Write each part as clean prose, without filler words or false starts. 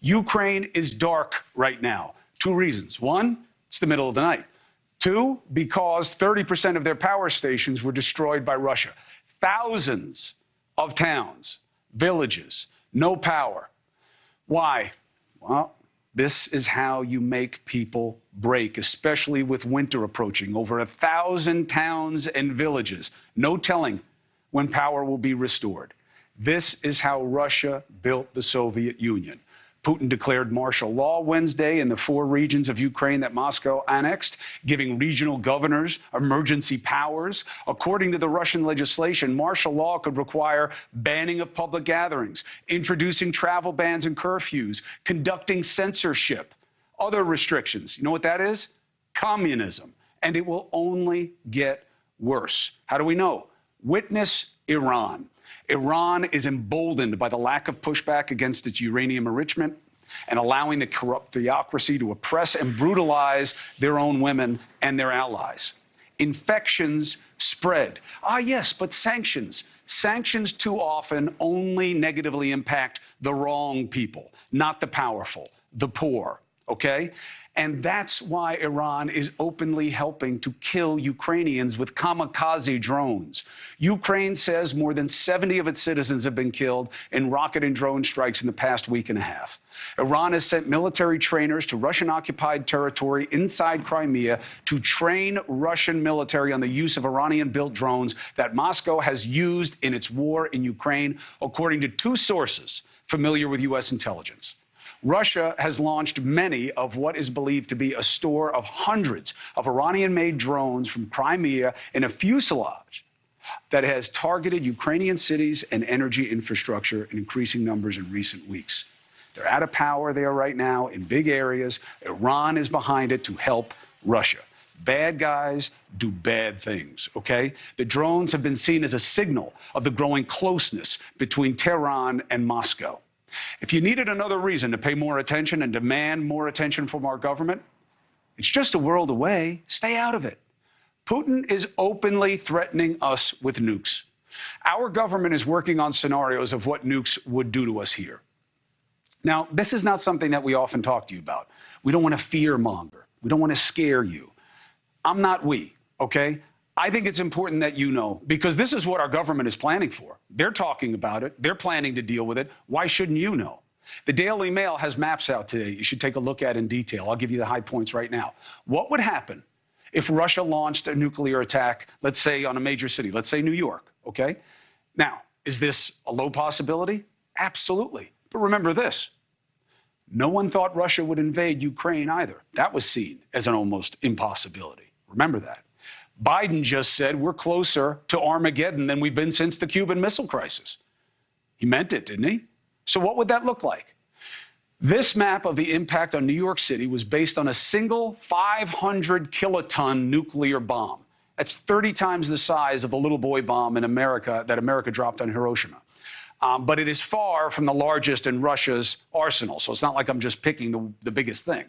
Ukraine is dark right now. Two reasons. One, it's the middle of the night. Two, because 30% of their power stations were destroyed by Russia. Thousands of towns, villages, no power. Why? Well, this is how you make people break, especially with winter approaching. Over 1,000 towns and villages. No telling when power will be restored. This is how Russia built the Soviet Union. Putin declared martial law Wednesday in the 4 regions of Ukraine that Moscow annexed, giving regional governors emergency powers. According to the Russian legislation, martial law could require banning of public gatherings, introducing travel bans and curfews, conducting censorship, other restrictions. You know what that is? Communism. And it will only get worse. How do we know? Witness Iran. Iran is emboldened by the lack of pushback against its uranium enrichment and allowing the corrupt theocracy to oppress and brutalize their own women and their allies. Infections spread. Ah, yes, but sanctions. Sanctions too often only negatively impact the wrong people, not the powerful, the poor, okay? And that's why Iran is openly helping to kill Ukrainians with kamikaze drones. Ukraine says more than 70 of its citizens have been killed in rocket and drone strikes in the past week and a half. Iran has sent military trainers to Russian-occupied territory inside Crimea to train Russian military on the use of Iranian-built drones that Moscow has used in its war in Ukraine, according to 2 sources familiar with U.S. intelligence. Russia has launched many of what is believed to be a store of hundreds of Iranian-made drones from Crimea in a fuselage that has targeted Ukrainian cities and energy infrastructure in increasing numbers in recent weeks. They're out of power there right now in big areas. Iran is behind it to help Russia. Bad guys do bad things, okay? The drones have been seen as a signal of the growing closeness between Tehran and Moscow. If you needed another reason to pay more attention and demand more attention from our government, it's just a world away. Stay out of it. Putin is openly threatening us with nukes. Our government is working on scenarios of what nukes would do to us here. Now, this is not something that we often talk to you about. We don't want to fear monger. We don't want to scare you. I'm not we, okay? I think it's important that you know, because this is what our government is planning for. They're talking about it. They're planning to deal with it. Why shouldn't you know? The Daily Mail has maps out today you should take a look at in detail. I'll give you the high points right now. What would happen if Russia launched a nuclear attack, let's say on a major city, let's say New York, okay? Now, is this a low possibility? Absolutely. But remember this. No one thought Russia would invade Ukraine either. That was seen as an almost impossibility. Remember that. Biden just said we're closer to Armageddon than we've been since the Cuban Missile Crisis. He meant it, didn't he? So what would that look like? This map of the impact on New York City was based on a single 500-kiloton nuclear bomb. That's 30 times the size of the little boy bomb in America that America dropped on Hiroshima. But it is far from the largest in Russia's arsenal, so it's not like I'm just picking the biggest thing.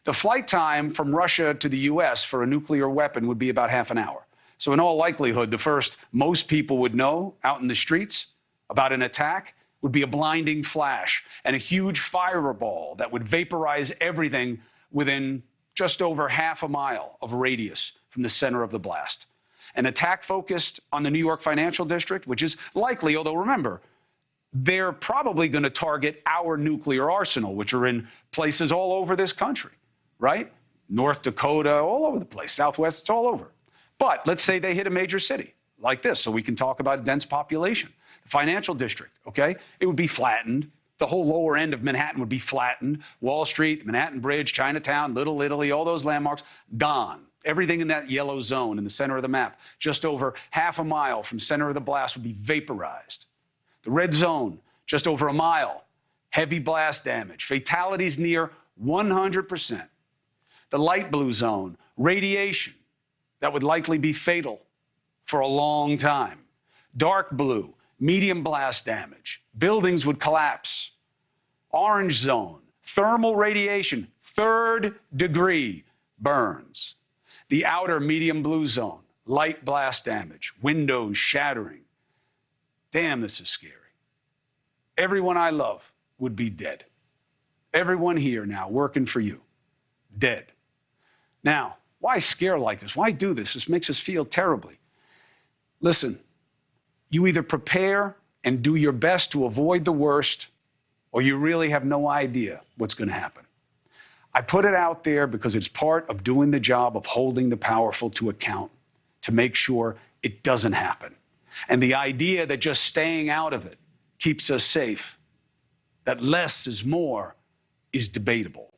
The flight time from Russia to the U.S. for a nuclear weapon would be about half an hour. So in all likelihood, the first most people would know out in the streets about an attack would be a blinding flash and a huge fireball that would vaporize everything within just over half a mile of radius from the center of the blast. An attack focused on the New York financial district, which is likely, although remember, they're probably going to target our nuclear arsenal, which are in places all over this country. Right? North Dakota, all over the place. Southwest, it's all over. But let's say they hit a major city like this, so we can talk about a dense population. The financial district, okay? It would be flattened. The whole lower end of Manhattan would be flattened. Wall Street, Manhattan Bridge, Chinatown, Little Italy, all those landmarks, gone. Everything in that yellow zone in the center of the map, just over half a mile from center of the blast, would be vaporized. The red zone, just over a mile, heavy blast damage. Fatalities near 100%. The light blue zone, radiation that would likely be fatal for a long time. Dark blue, medium blast damage. Buildings would collapse. Orange zone, thermal radiation, 3rd degree burns. The outer medium blue zone, light blast damage, windows shattering. Damn, this is scary. Everyone I love would be dead. Everyone here now working for you, dead. Now, why scare like this? Why do this? This makes us feel terribly. Listen, you either prepare and do your best to avoid the worst, or you really have no idea what's going to happen. I put it out there because it's part of doing the job of holding the powerful to account to make sure it doesn't happen. And the idea that just staying out of it keeps us safe, that less is more, is debatable.